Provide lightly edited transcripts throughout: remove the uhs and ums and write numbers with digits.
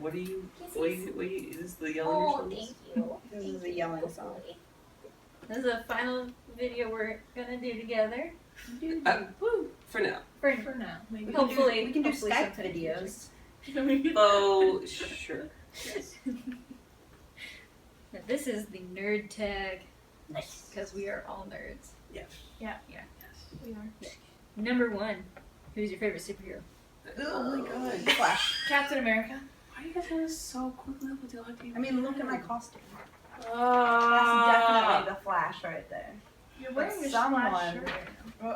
What are you? Is this the yelling? Oh, thank you. This is a yelling song. This is the final video we're gonna do together. Woo! For now. For now. Maybe. Hopefully, we can do hopefully Skype sometime videos. Oh, sure. Yes. Now, this is the nerd tag. Nice. Because we are all nerds. Yeah. Yeah. Yeah. Yes, we are. Number 1. Who's your favorite superhero? Oh my god. Flash. Captain America. Why do you guys want to so quickly with the LHTT? I mean, look at my costume. That's Ah. definitely the Flash right there. You're wearing a Someone. Flash shirt.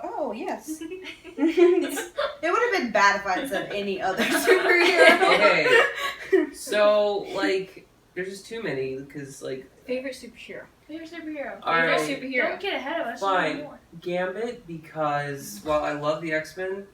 Oh, yes. It would have been bad if I'd said any other superhero. Okay. So, like, there's just too many, because, like... Favorite superhero. Favorite superhero. Alright. Favorite superhero. Don't get ahead of us. Fine. Gambit, because while I love the X-Men,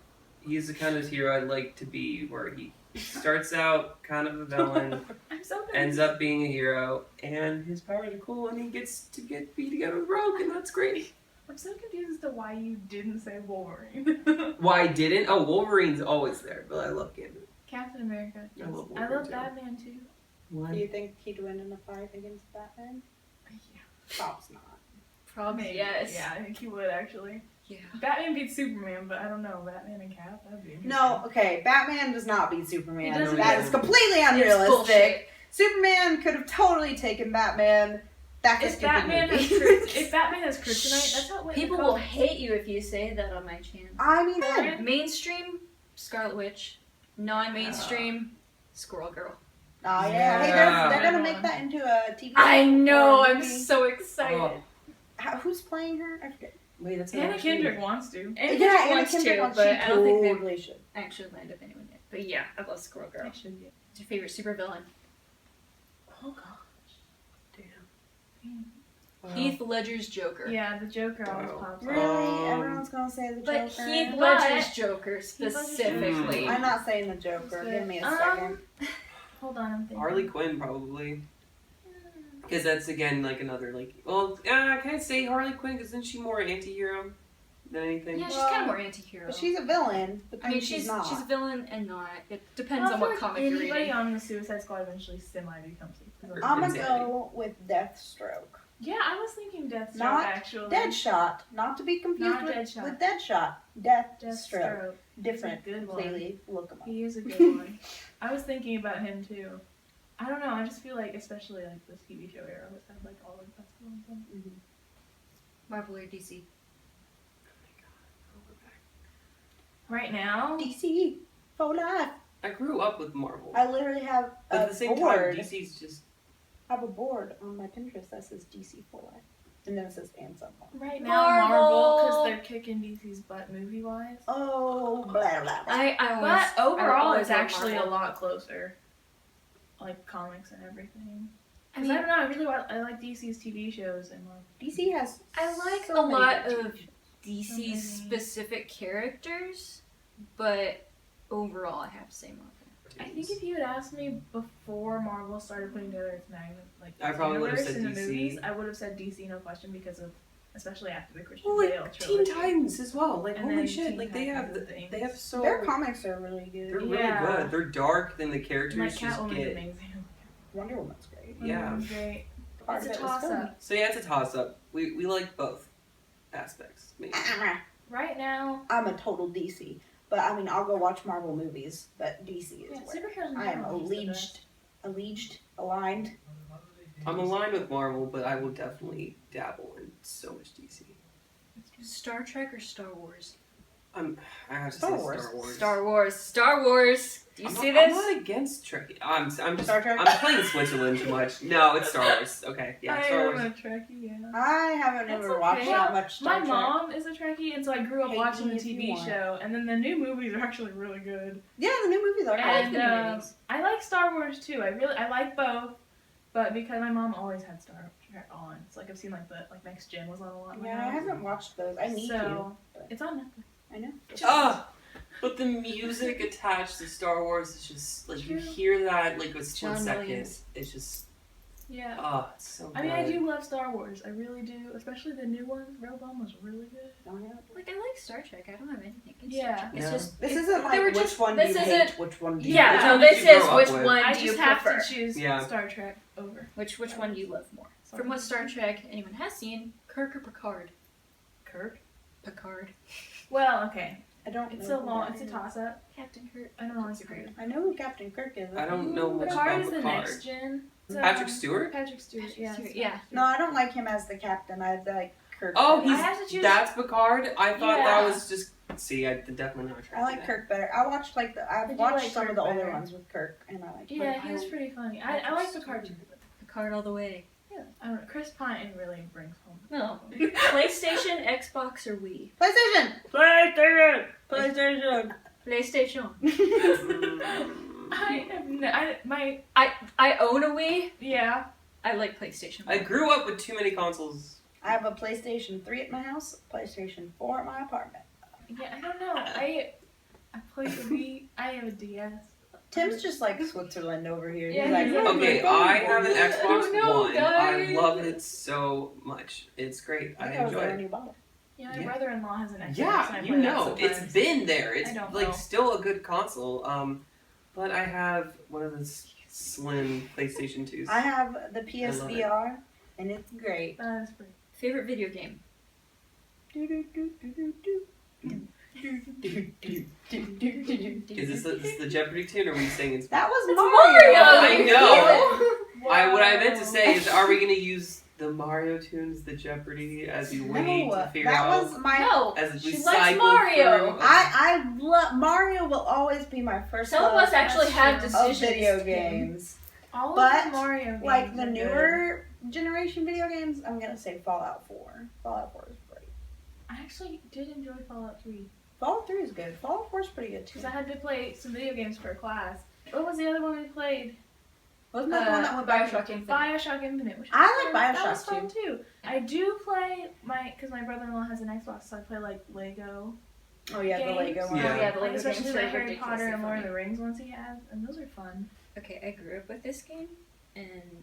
he's the kind of hero I'd like to be, where he starts out kind of a villain, I'm so good. ends up being a hero, and his powers are cool, and he gets to be together with Rogue, and that's great. I'm so confused as to why you didn't say Wolverine. Why I didn't? Oh, Wolverine's always there, but I love Gambit. Captain America. I love I Wolverine love too. Batman too. Why? Do you think he'd win in a fight against Batman? Yeah. Probably not. Probably Maybe. yes. Yeah, I think he would actually. Yeah. Batman beats Superman, but I don't know. Batman and Cap, that'd be interesting. No, okay, Batman does not beat Superman. He doesn't. That is completely It's unrealistic. bullshit. Superman could have totally taken Batman. That's a If stupid Batman movie. if Batman has kryptonite, that's not what People will hate you if you say that on my channel. I mean, Batman? Mainstream, Scarlet Witch. Non-mainstream, Squirrel Girl. oh yeah. Hey, they're gonna make that into a TV show. I know, or a I'm movie. so excited. Oh, Who's playing her? I forget. wait, that's Anna not Kendrick wants to. And Yeah, Kendrick Anna wants Kendrick to, wants but to. I don't think they've Totally should. actually lined up anyone yet. But yeah, I love Squirrel Girl. I should be. What's your favorite supervillain? Oh gosh. Damn. Wow. Heath Ledger's Joker. Yeah, the Joker always Wow. pops up. Really? Everyone's gonna say the But Joker. Heath But- Ledger's Joker Ledger's specifically. Joker. I'm not saying the Joker. Good. Give me a second. Hold on, I'm thinking. Harley Quinn, probably. Because that's, again, like, another, like... Well, can I say Harley Quinn? Because isn't she more anti-hero than anything? Yeah, she's Well, kind of more anti-hero. But she's a villain. But I mean, she's not. she's a villain and not. It depends Well, I on feel what like comic you're anybody reading. on the Suicide Squad eventually becomes evil. I'm gonna Insanity. go with Deathstroke. Yeah, I was thinking Deathstroke Not actually. Deadshot, not to be confused Not with Deadshot. with Deadshot. Deathstroke, Deathstroke. different. He's a good one. Completely. Look him up. He is a good one. I was thinking about him too. I don't know. I just feel like, especially like this TV show era, always had like all the best ones. Marvel or DC? Right now, DC for life. I grew up with Marvel. I literally have But a at the same board. time, DC's just... I have a board on my Pinterest that says DC for life, and then it says and someone. right now Marvel. because they're kicking DC's butt movie wise. Oh, blah blah blah. I always, But overall, always it's love actually Marvel. a lot closer, like comics and everything. I 'Cause mean, I don't know. I like DC's TV shows and like. DC has. I like so a many lot good of TV shows. DC's So many. specific characters, but overall, I have to say Marvel. I think if you had asked me before Marvel started putting together its I probably would have universe said in the DC. movies, I would have said DC, no question, because of especially after the Christian Well, Bale like, Teen trilogy. Titans as well. Like, And holy then shit. Teen Like, they have Titans and things. they have so... Their comics are really good. They're really Yeah. good. They're dark, then the And, characters like just Catwoman's get... amazing. Wonder Woman's great. Yeah. Wonder Woman's great. Part It's of a it was toss filmed. up. So yeah, it's a toss-up. We like both aspects. Maybe. Right now, I'm a total DC, but I mean, I'll go watch Marvel movies, but DC is yeah, where superheroes in I am general are just the best. aligned. I'm aligned with Marvel, but I will definitely dabble in so much DC. Star Trek or Star Wars? I have to Star say Wars. Star Wars. Star Wars. Star Wars. Do you I'm see not, this? I'm not against Trek. I'm just Star Trek? I'm playing Switzerland too much. No, it's Star Wars. Okay, yeah, I Star am Wars. a Trekkie, yeah. I haven't That's ever okay. watched that much Star My Trek. mom is a Trekkie, and so I grew up Hate watching me the if you TV want. show, and then the new movies are actually really good. Yeah, the new movies are I like And the new movies. I like Star Wars too. I like both, but because my mom always had Star Trek on, it's like I've seen like Next Gen was on a lot. in my Yeah, I house. haven't watched those. I need to. So but it's on Netflix. I know. But the music attached to Star Wars is just like you True. hear that like a split John second. Williams. It's just Yeah. Oh, it's so good. I mean, I do love Star Wars. I really do, especially the new ones. Rogue One was really good. Like, I like Star Trek. I don't have anything against Yeah. Star Trek. It's Yeah. just This it- isn't they like were which just- one do this you isn't- hate, which one do you Yeah, Which no, one did this you is grow up which with? one I do you just have prefer? to choose Yeah. Star Trek over. Which one do you love more? From what Star Trek anyone has seen, Kirk or Picard? Kirk? Picard. Well, okay. I don't It's know a who long, that it's a is. toss-up. Captain Kirk. I don't know That's what's great. I know who Captain Kirk is. I don't know much Picard about is the Picard. next gen. Patrick Stewart? Patrick Stewart, yeah. Yeah. No, I don't like him as the captain. I like Kirk. Oh, better. I have to choose- that's Picard? I thought Yeah. that was just... See, I definitely not I like Kirk better. I watched I've I do watched like some Kirk of the older better. ones with Kirk, and I like. Yeah, he was pretty funny. I like Picard too. Picard all the way. Yeah. I don't know. Chris Pine really brings home. No. PlayStation, Xbox, or Wii? PlayStation. PlayStation. PlayStation. I have no, my I own a Wii. yeah. I like PlayStation. I grew up with too many consoles. I have a PlayStation 3 at my house, a PlayStation 4 at my apartment. Yeah, I don't know. I play the Wii. I have a DS. Tim's just like Switzerland over here. Yeah, He's like, he's "Oh, Okay, my I God." have an Xbox no, One. guys. I love it so much. It's great. I think was enjoy there it. when you bought it. Yeah, my Yeah. brother-in-law has an Xbox. and Yeah, I you play that know, it's sometimes. been there. It's I don't like know. still a good console. But I have one of those slim PlayStation 2s. I have the I love it. PSVR, and it's great. That's pretty. Favorite video game? Is this the Jeopardy tune, or are we saying it's? That was It's Mario. Mario! I know. What I meant to say is, are we gonna use the Mario tunes, the Jeopardy, as we wait to figure that out? was my. No. As we She cycle likes Mario. through? I love Mario. Will always be my first. Some of love us actually have true. decisions. of video to games. All But, of the Mario games Like the are good. newer generation video games, I'm gonna say Fallout 4. Fallout 4 is great. I actually did enjoy Fallout 3 Fallout 3 is good. Fallout 4 is pretty good too. because I had to play some video games for class. What was the other one we played? Wasn't that the one that went back? Bioshock Infinite. Bioshock Infinite. Which I was like fun. Bioshock That was fun too. I do play because my brother-in-law has an Xbox, so I play like Lego. Oh yeah, the games. Lego one. Yeah. Oh, yeah, the Lego Especially games the are Harry ridiculously Potter and Lord of funny. the Rings ones he has, and those are fun. Okay, I grew up with this game, and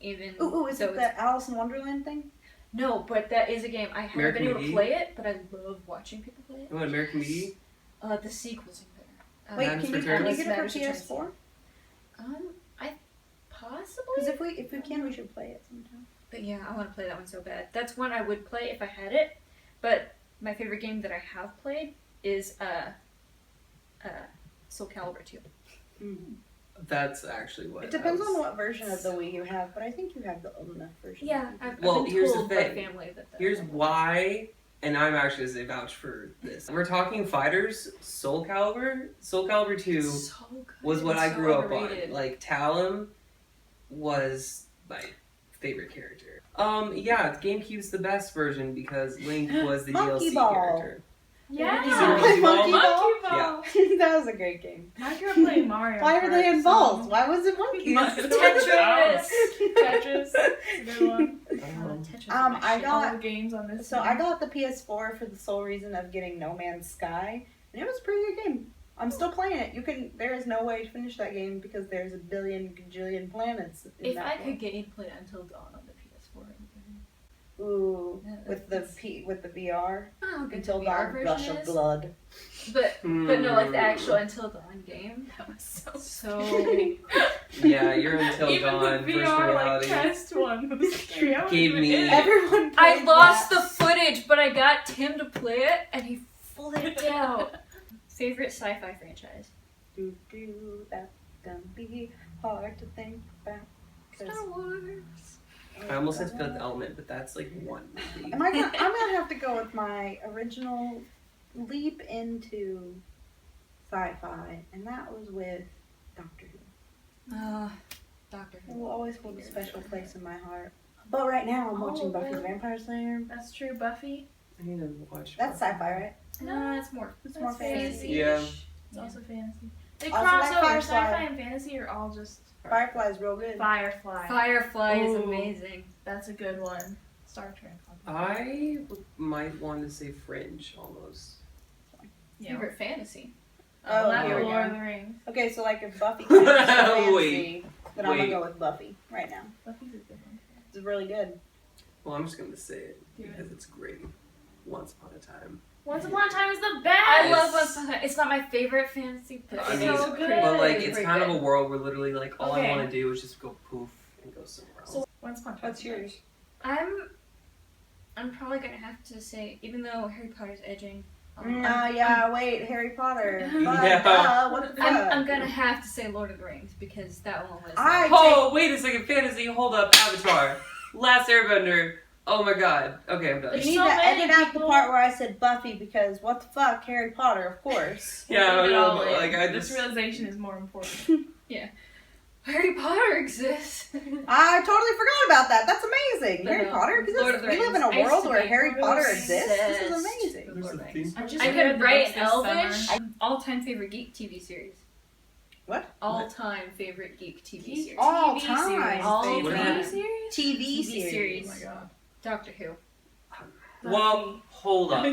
even Ooh, is though it it's- the Alice in Wonderland thing? No, but that is a game. I haven't American been able to McGee? play it, but I love watching people play it. You want American McGee? The sequels in there. Wait, Matters can you Returns? get it for PS4? I possibly. Because if we can, we should play it sometime. But yeah, I want to play that one so bad. That's one I would play if I had it. But my favorite game that I have played is Soul Calibur 2. That's actually what. It depends I was- on what version of the Wii you have, but I think you have the old enough version. Yeah, I've Well, been here's the told by thing. family that. Here's why, and I'm actually going to vouch for this. We're talking fighters. Soul Calibur 2 so good. was what It's I so grew up underrated. on. Like Talon was my favorite character. Yeah, GameCube's the best version because Link was the Monkey DLC Ball. character. Yeah. You see Monkey Ball? Ball? Yeah. That was a great game. I grew up playing Mario. Why were they Kart, involved? so- Why was it monkeys? Tetris. Tetris. That's a good one. Tetris is I my shit. All got the games on this. so I got the PS4 for the sole reason of getting No Man's Sky, and it was a pretty good game. I'm still playing it. There is no way to finish that game because there's a billion gajillion planets. In If that I one. could gameplay Until Dawn on the PS4, I would. Ooh, Yeah, with the VR Oh, good. until the VR dawn, version rush of is. blood. But no, like the actual Until Dawn game. That was so. Yeah, your Until Even Dawn the virtual VR reality. test one was scary. I wasn't Gave even me- in it. Everyone. I played lost that. the footage, but I got Tim to play it, and he flipped out. Favorite sci-fi franchise? That's gonna be hard to think about. 'Cause- Star Wars. I almost said Fifth Element, but that's like one movie. I'm gonna have to go with my original leap into sci-fi, and that was with Doctor Who. Doctor It Who. will always hold a special place in my heart. But right now, I'm watching Buffy the well. Vampire Slayer. That's true, Buffy. I need to watch. That's sci-fi, right? No, it's more. It's more That's fantasy. Yeah. It's also fantasy. They Also cross like over. Firefly. Sci-fi and fantasy are all just Firefly's real good. Firefly. Firefly is Ooh. amazing. That's a good one. Star Trek. I might want to say Fringe almost. Yeah. Favorite fantasy. Oh, That's here we Lord of go. the Rings. Okay, so like if Buffy counts as fantasy, Then I'm Wait. gonna go with Buffy right now. Buffy's a good one. It's really good. Well, I'm just gonna say it Do it. because it's great. Once Upon a Time. Once Upon a Time is the best. I love Once Upon a Time. It's not my favorite fantasy, but I it's mean, so good. but like it's Pretty kind of good. a world where literally like all I Okay. want to do is just go poof and go somewhere else. So Once Upon a Time. What's yours? I'm probably gonna have to say, even though Harry Potter's edging, Wait, Harry Potter. But, Yeah. what the fuck? I'm gonna have to say Lord of the Rings because that one was. Oh, wait a second, fantasy. Hold up, Avatar, Last Airbender. Oh my God. Okay, I'm done. You There's need so to many edit out the people- part where I said Buffy because what the fuck, Harry Potter, of course. Yeah, I Leave it know, all but, in. like I This just. realization is more important. Harry Potter exists. I totally forgot about that. That's amazing. I Harry know. Potter exists. Lord of the We live in Rings. a I used world to where be Harry Potter obsessed exists. This is with amazing. Lord of the There's a Rings. theme. I just I read could the write books this Elvish. summer. All-time favorite geek TV series. What? All-time favorite geek TV series. All TV time. series. All favorite. time. TV series? TV TV series. series. Oh my god. Doctor Who. Well, hold up.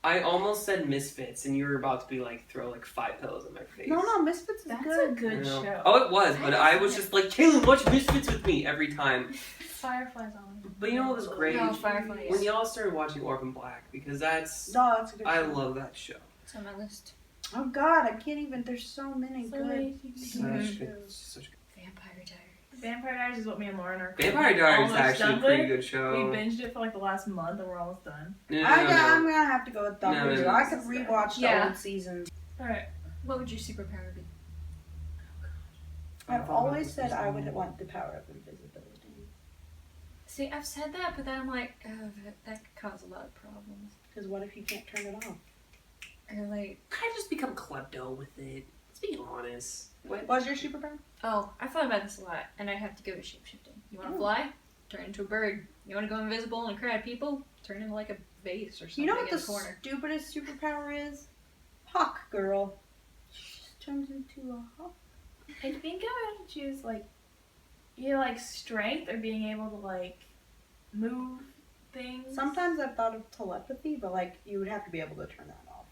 I almost said Misfits, and you were about to be like throw like 5 pillows in my face. No, Misfits is That's good. a good I know. show. Oh, it was, but I was just like, Katelynn, watch Misfits with me every time. Firefly's on. But you know what was great? No, Firefly. When y'all started watching Orphan Black, because that's No, that's a good I show. love that show. It's on my list. Oh god, I can't even. There's so many So good. many TV Such series. good, such good. Vampire Diaries. Vampire Diaries is what me and Lauren are. Vampire Diaries is almost actually a done pretty with. good We show. binged it for like the last month and we're almost done. No, I'm gonna have to go with Doctor No, Who. no, I no, could no. rewatch the Yeah. old seasons. Alright. What would your superpower be? I've always said I would want the power of invisibility. See, I've said that, but then I'm like, oh, that could cause a lot of problems. Because what if you can't turn it off? Or like, Kind of just become klepto with it. Let's be honest. What was your superpower? oh, I thought about this a lot, and I'd have to go to shapeshifting. You want to Oh. fly? Turn into a bird. You want to go invisible in a crowd of people? Turn into like a vase or something You know what in the the corner. stupidest superpower is? Hawk Girl. She just turns into a hawk. I think I would choose like either like strength or being able to like move things. Sometimes I've thought of telepathy, but like you would have to be able to turn that off.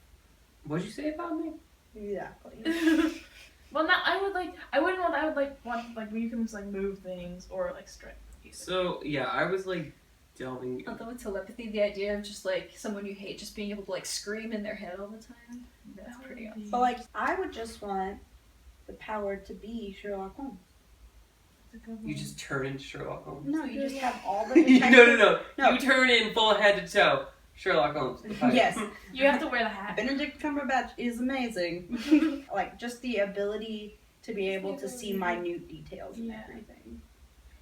What'd you say about me? Exactly. Well, not I would like I wouldn't want I would like want like where you can just like move things or like strength. either. So yeah, I was like delving. Although with telepathy, the idea of just like someone you hate just being able to like scream in their head all the time, that's That would pretty be- awesome. But like I would just want the power to be Sherlock Holmes. That's a good You one. just turn into Sherlock Holmes. No, you just have all the No. No. You turn in full head to toe. Sherlock Holmes. Yes. You have to wear the hat. Benedict Cumberbatch is amazing. Like just the ability to be able to see minute details and Yeah. everything.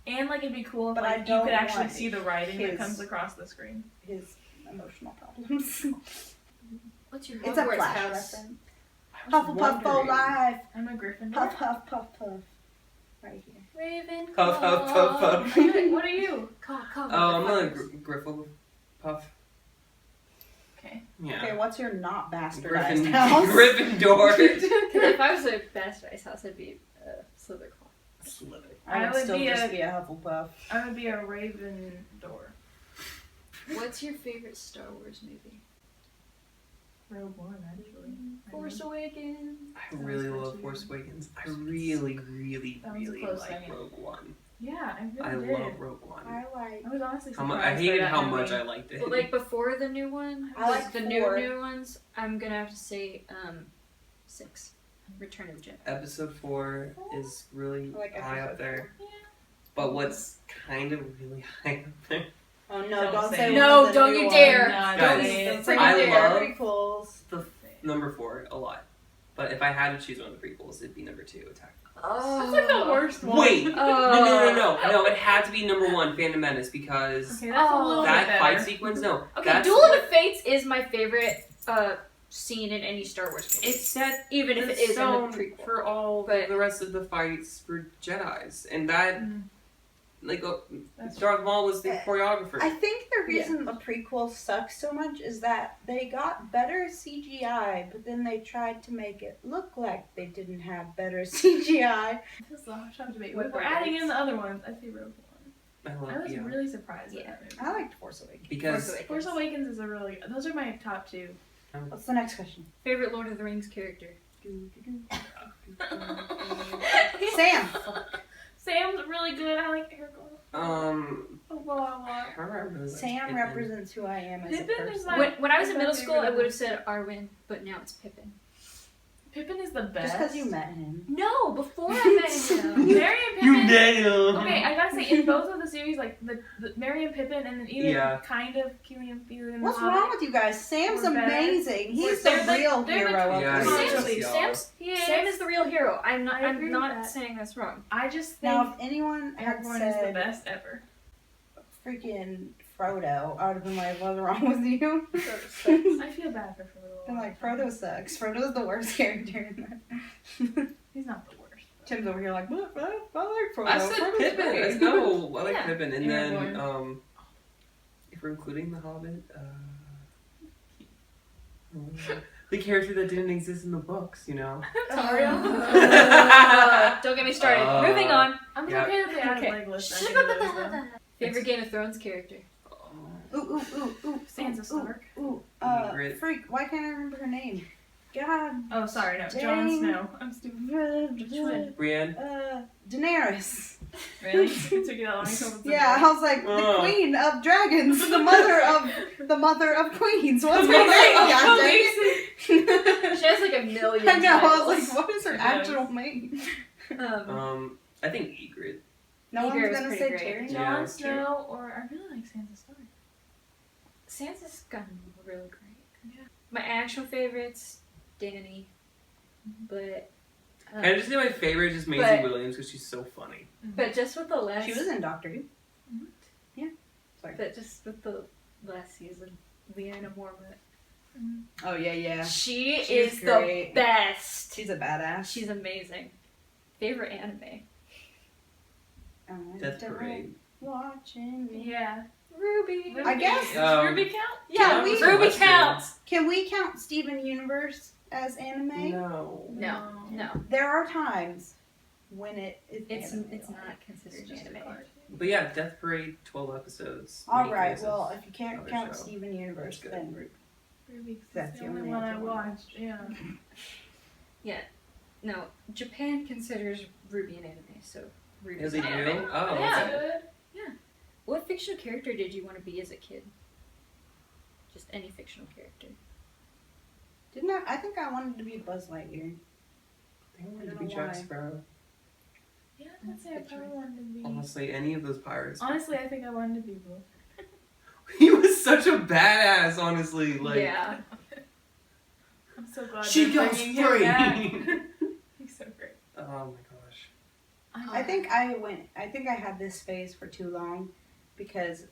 And like it'd be cool if But like I you don't could actually want see the writing that his- comes across the screen. His emotional problems. What's your It's a Hogwarts Flash house? reference. I was Hufflepuff for wondering. life. I'm a Gryffindor. Puff, puff, puff, puff. Right here. Ravenclaw. Puff, puff, puff, puff. Are you, what are you? Call, Oh, I'm not a motherfuckers. Grifflepuff. Okay. Yeah. Okay, what's your not bastardized Griffin, house? Gryffindor. If I was a bastardized house, I'd be Slytherin. Slytherin. I would still be just a- be a Hufflepuff. I would be a Ravendor. What's your favorite Star Wars movie? Rogue One, actually. Force Awakens. I really love Force Awakens. I really, really, That was a really close like second. Rogue One. Yeah, I I really did. love Rogue One. I like. I was honestly How surprised. I by hated that how movie. much I liked it. But like before the new one, I like the 4. new ones, I'm gonna have to say 6. Return of the Jedi. Episode 4 is really I like high episode up there. 4. But what's kind of really high up there? Oh no! Don't Don't say say it. No, one of the don't new you ones. dare. No, Guys, Don't say say I the love- prequels. The number 4 a lot. But if I had to choose one of the prequels, it'd be number 2, Attack. Oh. That's like the worst one. Wait! Oh. No, it had to be number 1, Phantom Menace, because Okay, that's a Oh. little that bit fight better. sequence, no. Okay, that's Duel of what- the Fates is my favorite scene in any Star Wars movie. It set Even if the it is in the stone prequel. for all But- the rest of the fights for Jedis. And that, Mhm. like, That's Darth Maul was the choreographer. I think the reason the prequel sucks so much is that they got better CGI, but then they tried to make it look like they didn't have better CGI. This is a tough debate. What If we're about adding it? in the other ones, I'd say Rogue One. I love I was yeah. really surprised Yeah. at that movie. I liked Force Awakens. Because Force Awakens is a really. Those are my top 2. What's the next question? Favorite Lord of the Rings character? Sam. good. I like Ariel. A lot. I really like Sam Pippin. represents who I am as a Pippin is person. my- When I was in That's middle my school, I favorite. would have said Arwen, but now it's Pippin. Pippin is the best. Just because you met him. No, before I met him. Mary and Pippin. Daniel. Okay, I gotta say, in both of the series, like the Mary and Pippin, and then even Yeah. kind of Keely and Feely and What's Hobbit. wrong with you guys? Sam's We're better. amazing. He's the They're real they're hero of Yeah, the he series. is. Seriously, y'all. Sam is the real hero. I'm not. I agree I'm with not that. saying that's wrong. I just think Now, if anyone had everyone is the said best ever. freaking Frodo, I would have been like, what's wrong with you? I feel bad for Frodo. I'm like, Frodo sucks. Frodo's the worst character in that. He's not the worst. Tim's over here like, what? I like Frodo. I said Frodo's Pippin. great." Let's go. I like Yeah. Pippin. And Aragorn. then, if we're including the Hobbit, the character that didn't exist in the books, you know. Don't get me started. Uh, Moving on. I'm Yeah. okay with the Okay. Adam Legolas. I think it is, though. Favorite Game of Thrones character. Ooh. Sansa Stark. Ooh. Great. Freak. Why can't I remember her name? God. Oh, sorry, no. Dang. Jon Snow. I'm stupid. Brienne. Daenerys. Really? It took you that long to come up with Yeah, I was like, the Oh. queen of dragons, the mother of queens. What's her Amazing. name? God dang it. She has like a million. I know. I titles. was like, what is her She actual name? I think Ygritte. No Ygritte one's was gonna pretty say great. Tyrion. Yeah. Jon Snow, or I really like Sansa Stark. Sansa's gotten really great. Yeah. My actual favorites, Dany, but Can I just say my favorite is just Maisie But- Williams because she's so funny. but just with the last, She was in Doctor Who. but just with the last season, Lyanna Mormont. Oh yeah. She She's is great. the best. She's a badass. She's amazing. Favorite anime? Death Parade. Watching me. Yeah. Ruby. I guess- Um, Ruby count? Yeah, that we was Ruby Western. counts. Can we count Steven Universe as anime? No. No. There are times when it is. It's anime. not considered anime. But yeah, Death Parade, 12 episodes. All Unique right. basis. Well, if you can't Other count show. Steven Universe, That's good. then Ruby. Ruby, 'cause That's that's the the only only one I other one. watched. Yeah. No, Japan considers Ruby an anime, so Ruby's Is they an do? anime. Oh, Yeah. okay. Good. What fictional character did you want to be as a kid? Just any fictional character. Didn't I think I wanted to be Buzz Lightyear. I think I wanted I to don't be know Jack why. Sparrow. Yeah, I'd say I probably wanted to be. Honestly, any of those pirates. Honestly, I think I wanted to be both. He was such a badass, honestly. Like, Yeah. I'm so glad She they're goes bringing him free. back. He's so great. Oh my gosh. I think I had this phase for too long because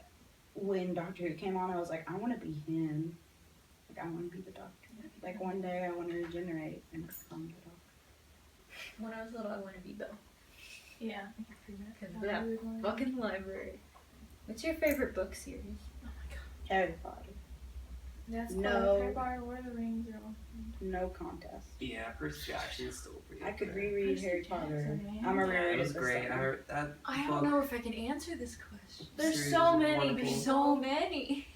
when Doctor Who came on, I was like, I want to be him. Like, I want to be the Doctor. Like, one day I want to regenerate and become the Doctor. When I was little, I wanted to be Bill. Yeah, I can see that. Cause I that really wanted- fucking library. What's your favorite book series? Oh my god. Harry Potter. That's No. close. Harry Potter, Lord of the Rings are all. No contest. Yeah, Percy Jackson's still pretty I could good. reread Percy Harry Potter. Jackson, man. I'm a Yeah, reread it was this great. summer. That I book- don't know if I can answer this question. There's series so is many. wonderful. There's So many.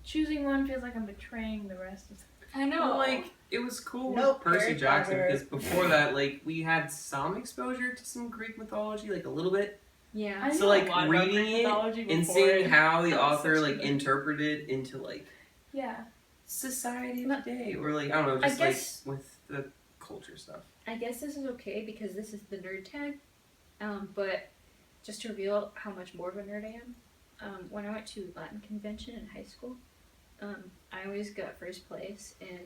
Choosing one feels like I'm betraying the rest of I know. Well, like, it was cool Nope, with Percy Harry Jackson Potter. because before that, like, we had some exposure to some Greek mythology, like a little bit. yeah. I So, knew a like, lot about reading Greek it mythology and before seeing it. how the I was author, such like, a- interpreted into, like, Yeah. society of today. Or, like, I don't know, just, guess- like, with the culture stuff. I guess this is okay because this is the nerd tag. But just to reveal how much more of a nerd I am, when I went to Latin convention in high school, I always got first place in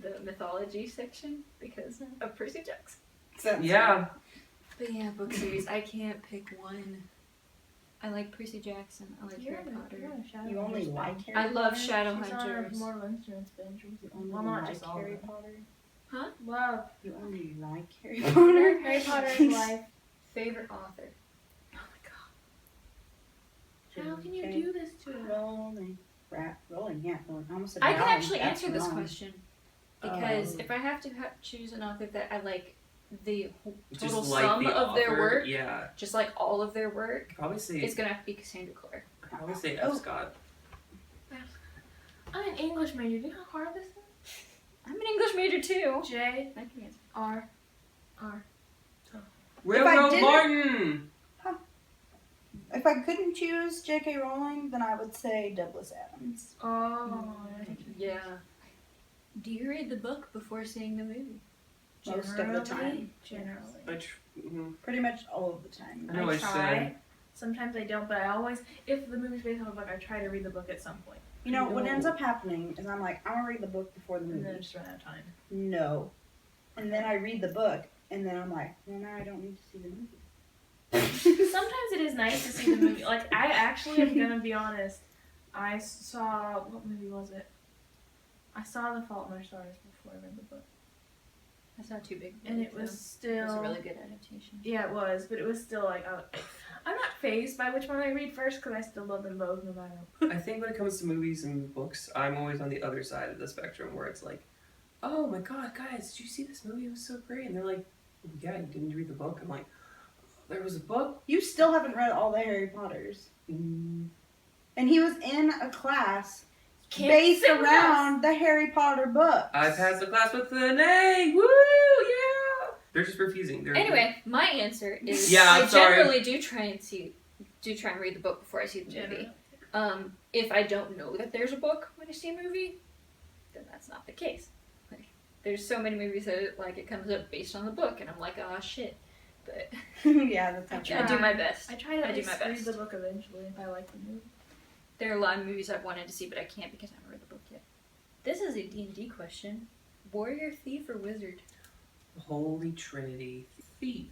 the mythology section because of Percy Jackson. Sounds Yeah. But yeah, book series, I can't pick one. I like Percy Jackson. I like You're Harry on a- Potter. you're on a Shadowhunters You only binge. like Harry I love Potter? She's on a Shadowhunters. Mortal Instruments binge. You only Well, not like just all Harry of it. Potter? Love. You only like Harry Potter? Harry Potter's life. Favorite author. Oh my god. How can you do this to us? Rolling. Rolling, yeah. Rolling. I almost said I can wrong. actually That's answer this wrong. question because Oh. if I have to choose an author that I like the Just total like sum the of their author, work, Yeah. just like all of their work, I'd probably say, it's gonna have to be Cassandra Clare. I'd probably say Oh. F. Scott. I'm an English major. Do you know how hard this is? I'm an English major too. J I can answer. R R. Railroad didn't- Martin! If I couldn't choose J.K. Rowling, then I would say Douglas Adams. Oh, Yeah. Do you read the book before seeing the movie? Most of the time. Generally. Pretty much all of the time. I know I I try. should. Sometimes I don't, but I always, if the movie's based on a book, I try to read the book at some point. You know, what ends up happening is I'm like, I'm going to read the book before the And then I movie. just run out of time. No. And then I read the book, and then I'm like, well, now I don't need to see the movie. Sometimes it is nice to see the movie. Like, I actually am gonna be honest. I saw, what movie was it? I saw The Fault in Our Stars before I read the book. That's not too big. And it was still... It was a really good adaptation. Yeah, it was, but it was still like, I'm not fazed by which one I read first because I still love them both no matter. I think when it comes to movies and books, I'm always on the other side of the spectrum where it's like, oh my god, guys, did you see this movie? It was so great. And they're like, yeah, you didn't read the book. I'm like, there was a book? You still haven't read all the Harry Potters. Mm. And he was in a class Can't based sit with around the Harry Potter books. I passed the class with an A! Woo! Yeah! They're just refusing. Anyway, my answer is Yeah, I'm I sorry. generally do try and read the book before I see the movie. Generally. If I don't know that there's a book when I see a movie, then that's not the case. Like, there's so many movies that like it comes up based on the book, and I'm like, ah, shit. But Yeah, that's not I do my best. I try to I at do my least read best. the book eventually if I like the movie. There are a lot of movies I've wanted to see, but I can't because I haven't read the book yet. This is a D&D question. Warrior, thief, or wizard? Holy Trinity. Thief.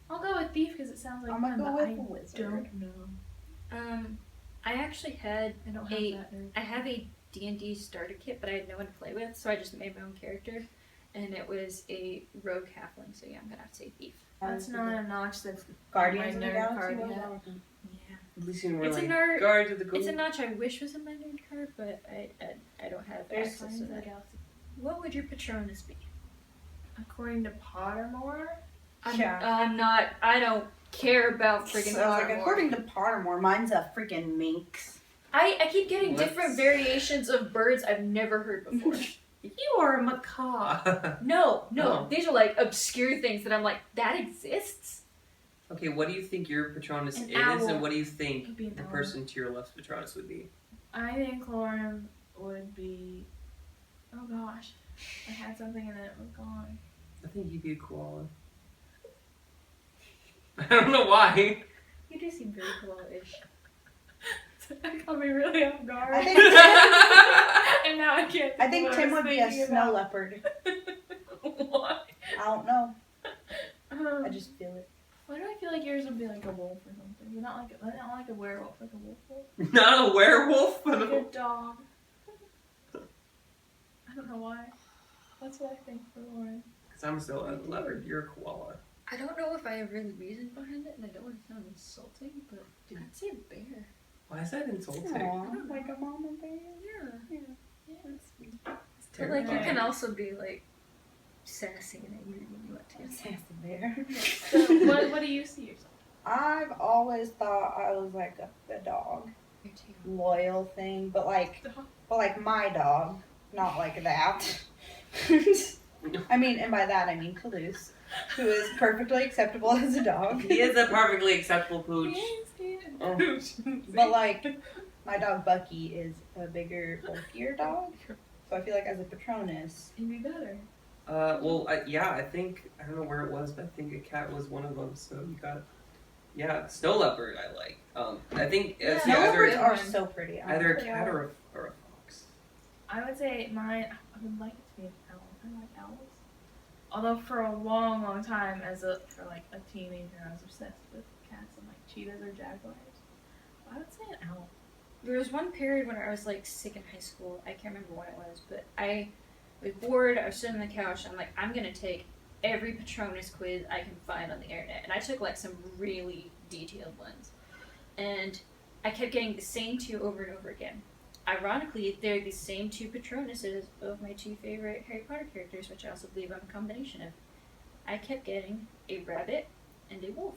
I'll go with thief because it sounds like I'm gonna fun, go but with I wizard. don't know. I actually had I don't have that. I have a D&D starter kit, but I had no one to play with, so I just made my own character, and it was a rogue halfling. So yeah, I'm gonna have to say thief. That's not a notch. That's Guardians of my the nerd Galaxy. card was yet. awesome. Yeah, At least you were It's a like, nerd- guard to the gold. it's a notch I wish was in my nerd card, but I don't have There's access Guardians to of the that. Galaxy. What would your Patronus be? According to Pottermore, I'm not. I don't care about friggin' So, like, Pottermore. according to Pottermore, mine's a freaking minx. I keep getting Let's- different variations of birds I've never heard before. You are a macaw. No, Oh. these are like obscure things that I'm like, that exists? Okay, what do you think your Patronus An is, owl. and what do you think Could be an the owl. person to your left's Patronus would be? I think Lauren would be. Oh gosh, I had something and then it was gone. I think you'd be a koala. I don't know why. You do seem very koala-ish. That caught me really off guard. I think And now I can't. I think what Tim was would be a thinking snow about. leopard. What? I don't know. I just feel it. Why do I feel like yours would be like a wolf or something? You're not like a werewolf, like a wolf. Not a werewolf, but Like a... a dog. I don't know why. That's what I think for Lauren. Because I'm still a leopard, you're a koala. I don't know if I have really reason behind it, and I don't want to sound insulting, but I'd say a bear. Why is that insulting? Aww, like a mama bear. Yeah. Yeah. It's But terrible. like, you can also be like sassy and angry when you want to. Sassy bear. So what do you see yourself? I've always thought I was like a dog, Me too. loyal thing, but like my dog, not like that. I mean, and by that I mean Toulouse, who is perfectly acceptable as a dog. He is a perfectly acceptable pooch. Oh. But like, my dog Bucky is a bigger, bulkier dog, so I feel like as a Patronus, You'd be better. Well, I think, I don't know where it was, but I think a cat was one of them, so you got it. Yeah, snow leopard I like. I think it's snow leopards either, are so pretty. either a cat or a fox. I would say mine. I would like it to be an owl. I like owls. Although for a long, long time, for like a teenager, I was obsessed with cats and like cheetahs or jaguars. I would say an owl. There was one period when I was like sick in high school. I can't remember what it was, but I was bored. I was sitting on the couch. And I'm like, I'm gonna take every Patronus quiz I can find on the internet, and I took like some really detailed ones, and I kept getting the same two over and over again. Ironically, they're the same two Patronuses of my two favorite Harry Potter characters, which I also believe I'm a combination of. I kept getting a rabbit and a wolf.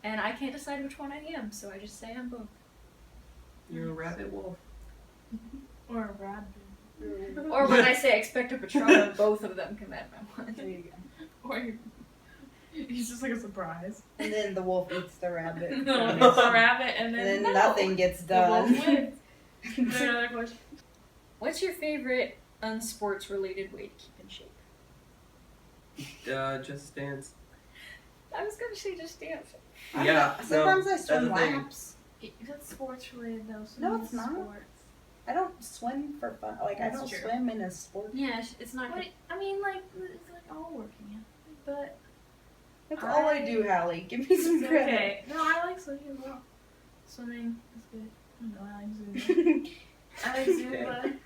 And I can't decide which one I am, so I just say I'm both. You're a rabbit wolf. Or a rabbit. Or when I say expect a Patronus, both of them come out of my mind. There you go. Or He's just like a surprise. And then the wolf eats the rabbit. No, it's a rabbit, and And then, then no, nothing gets the wolf done. wins. Is there another question? What's your favorite unsports related way to keep in shape? Just Dance. I was gonna say just dance. I don't Yeah, know. Sometimes no, I swim that's the thing. laps. That's sports related though. So No, it's not. Sports. I don't swim for fun. Like, I That's don't true. swim in a sport. Yeah, it's not. What? I mean, like it's like all working out, but That's all I do, Hallie. Give me some it's credit. okay. No, I like swimming as well. Swimming is good. I don't know. I like Zumba. I like Zumba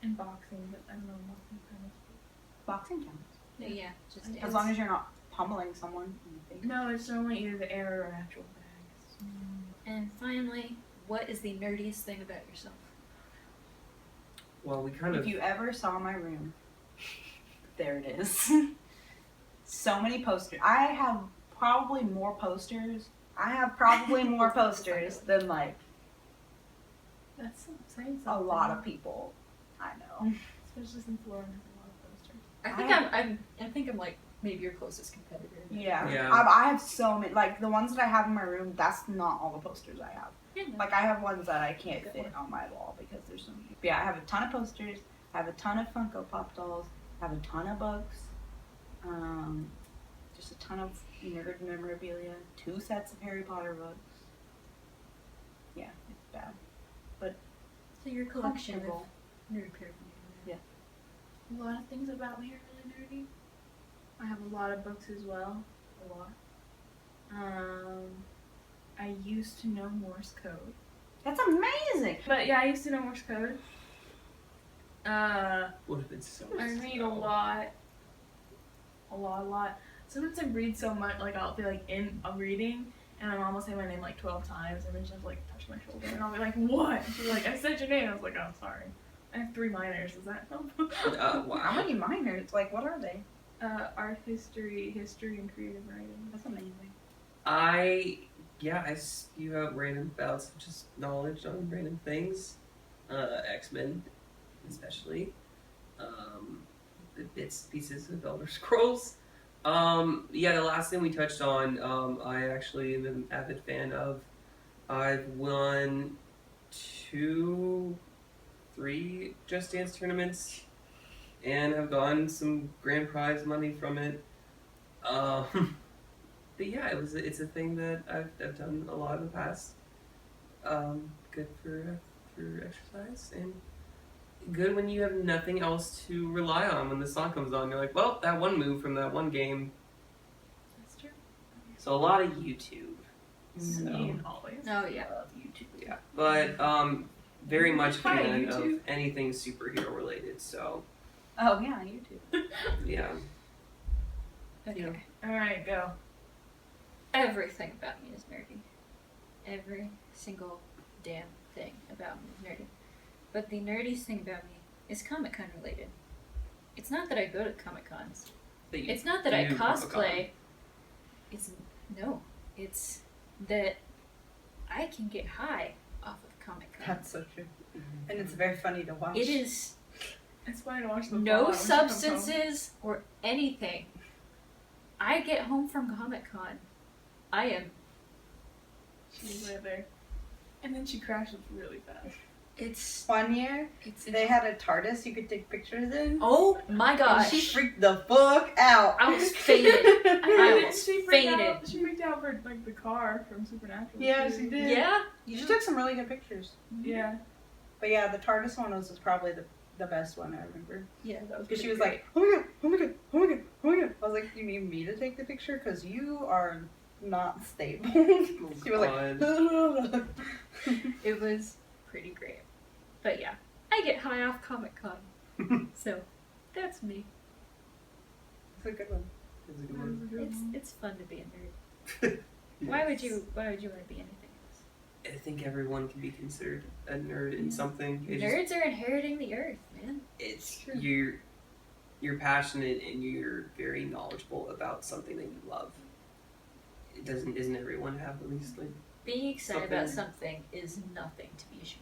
and boxing, but I don't know boxing kind of. Boxing counts. Yeah, just dance. As long as you're not pummeling someone. I think. No, it's normally either the air or actual bags. And finally, what is the nerdiest thing about yourself? Well, we kind If of. you ever saw my room, there it is. So many posters. I have probably more posters. I have probably more posters than like That's saying something. a lot of people I know. Especially since Lauren has a lot of posters. I think I'm like maybe your closest competitor. Yeah. Yeah. I have so many. Like the ones that I have in my room, that's not all the posters I have. Yeah. Like I have ones that I can't fit on my wall because there's so many. But yeah, I have a ton of posters. I have a ton of Funko Pop dolls. I have a ton of books. Just a ton of nerd memorabilia. 2 sets of Harry Potter books. Yeah, it's bad. So your collection of Comfortable. nerd paraphernalia. A lot of things about me are really nerdy. I have a lot of books as well. A lot. I used to know Morse code. That's amazing. But yeah, I used to know Morse code. Would have been so. I read a lot. A lot. Sometimes I read so much, like I'll be like in a reading, and my mom will say my name like 12 times, and then she'll like touch my shoulder, and I'll be like, "What?" And she's like, "I said your name." I was like, "Oh, sorry. I have 3 minors. Does that help?" How Wow. many minors? Like, what are they? Art history, and creative writing. That's amazing. I spew out random bouts of just knowledge on random things. X-Men, especially. The pieces of Elder Scrolls. The last thing we touched on, I actually am an avid fan of. I've won 2, 3 Just Dance tournaments, and have gotten some grand prize money from it. But yeah, it's a thing that I've done a lot in the past. Good for exercise, and good when you have nothing else to rely on when the song comes on. You're like, well, that one move from that one game. That's true. So a lot of YouTube. So, Ian always. Oh yeah. Love YouTube. yeah, but very much a Hi, fan of YouTube. anything superhero related. So Oh yeah, YouTube. yeah. Okay. Alright, go. Everything about me is nerdy. Every single damn thing about me is nerdy. But the nerdiest thing about me is Comic-Con related. It's not that I go to Comic-Cons. It's not that I do cosplay. It's that I can get high off of Comic-Con. That's so true. And it's very funny to watch. It is It's funny to watch the no fallout when she comes home. substances or anything. I get home from Comic-Con. I am. She's right there. And then she crashes really fast. It's. One year, they had a TARDIS you could take pictures in. Oh my And gosh! she freaked the fuck out. I was faded. I almost she freaked fainted. out. She freaked out for like the car from Supernatural. Yeah, too. she did. Yeah. She took some really good pictures. Yeah. But yeah, the TARDIS one was probably the best one I remember. Yeah, that was. Because she pretty was great. like, oh my god, oh my god, oh my god, oh my god. I was like, you need me to take the picture? Because you are not stable. She was like, It was pretty great. But yeah, I get high off Comic-Con. So, that's me. it's a good one. It's a good one. It's fun to be a nerd. Why would you want to be anything else? I think everyone can be considered a nerd in something. Nerds are inheriting the earth, man. It's True. you're passionate and you're very knowledgeable about something that you love. Isn't everyone have at least like Being excited about Something- something is nothing to be ashamed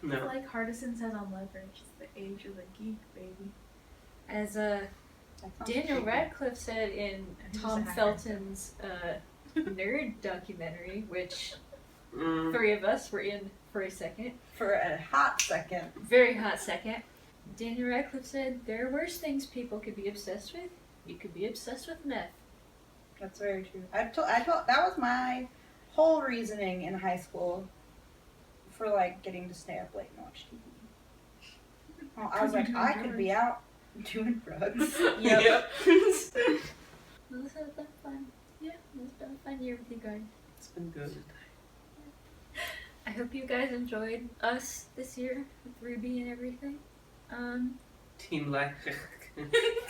of. no. Like Hardison says on Leverage, it's the age of the geek, baby. As a That sounds Daniel creepy. Radcliffe said in He's Tom just a hacker. Felton's nerd documentary, which Mm. three of us were in for a second, For a hot second. very hot second. Daniel Radcliffe said there are worse things people could be obsessed with. You could be obsessed with meth. That's very true. I told that was my whole reasoning in high school for like getting to stay up late and watch TV. Well, I was like, I could be out doing drugs. Yep. This has been fun. Yeah, it's been a fun year with you guys. It's been good. I hope you guys enjoyed us this year with Ruby and everything. Team life.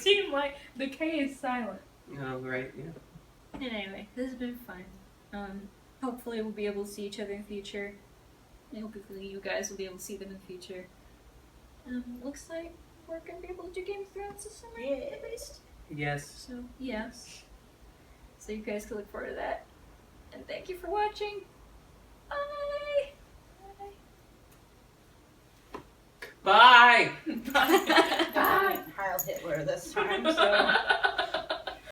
Team like the K is silent. Oh, right, yeah. And anyway, this has been fun. Hopefully we'll be able to see each other in the future. And hopefully you guys will be able to see them in the future. Looks like we're gonna be able to do Game of Thrones this summer, at least. Yes. So yeah. So you guys can look forward to that. And thank you for watching. Bye. Bye! Bye. Bye. Heil Hitler this time. So.